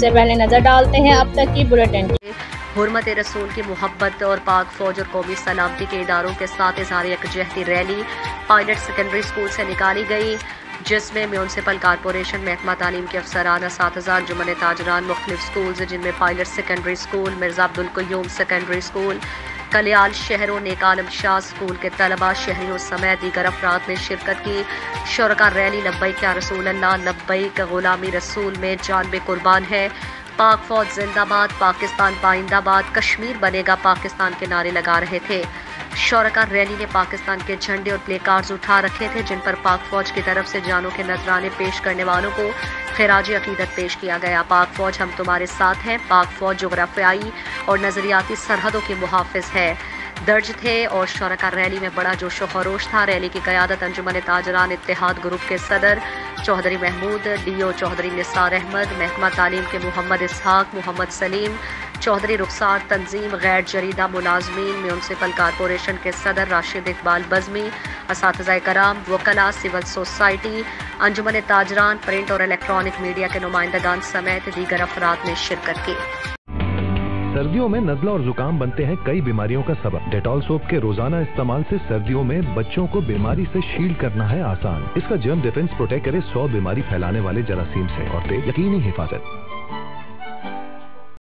سے پہلے نظر ڈالتے ہیں اب تک کی بلیٹن کی۔ حرمت رسول کی محبت اور پاک فوج اور قومی سلامتی کے اداروں کے ساتھ اظہار یکجہتی ریلی پائلٹ سیکنڈری اسکول سے نکالی گئی، جس میں میونسپل کارپوریشن، محکمہ تعلیم کے افسران، اساتذہ، انجمن تاجران، مختلف اسکولز جن میں pilot secondary school, Mirza Abdul Qayyum secondary school, کلیال شہر و نیک عالم شاہ اسکول کے طلباء، شہریوں سمیت دیگر افراد نے شرکت کی۔ شرکا ریلی لبیک یا رسول اللہ، لبیک غلامی رسول میں جان بے قربان ہے، پاک فوج زندہ باد، پاکستان پائندہ باد، کشمیر بنے گا پاکستان کے نعرے لگا رہے تھے۔ شرکا ریلی نے پاکستان کے جھنڈے اور پلے کارڈز اٹھا رکھے تھے جن پر پاک فوج کی طرف سے جانوں کے نذرانے پیش کرنے والوں کو خراج عقیدت پیش کیا گیا۔ پاک فوج ہم تمہارے ساتھ ہیں، پاک فوج جغرافیائی اور نظریاتی سرحدوں کی محافظ ہے درج تھے اور شرکا ریلی میں بڑا جوش و خروش تھا۔ ریلی کی قیادت انجمن تاجران اتحاد گروپ کے صدر چودھری محمود، ڈی او چودھری نثار احمد، محکمہ تعلیم کے محمد اسحاق، محمد سلیم، چودھری رخسار تنظیم غیر جریدہ ملازمین، میونسپل کارپوریشن کے صدر راشد اقبال بزمی، اساتذہ کرام، وکلاء، سول سوسائٹی، انجمن تاجران، پرنٹ اور الیکٹرانک میڈیا کے نمائندگان سمیت دیگر افراد نے شرکت کی۔ سردیوں میں نزلہ اور زکام بنتے ہیں کئی بیماریوں کا سبب۔ ڈیٹول سوپ کے روزانہ استعمال سے سردیوں میں بچوں کو بیماری سے شیلڈ کرنا ہے آسان۔ اس کا جرم ڈیفنس پروٹیکٹ کرے 100 بیماری پھیلانے والے جراثیم سے اور یقینی حفاظت۔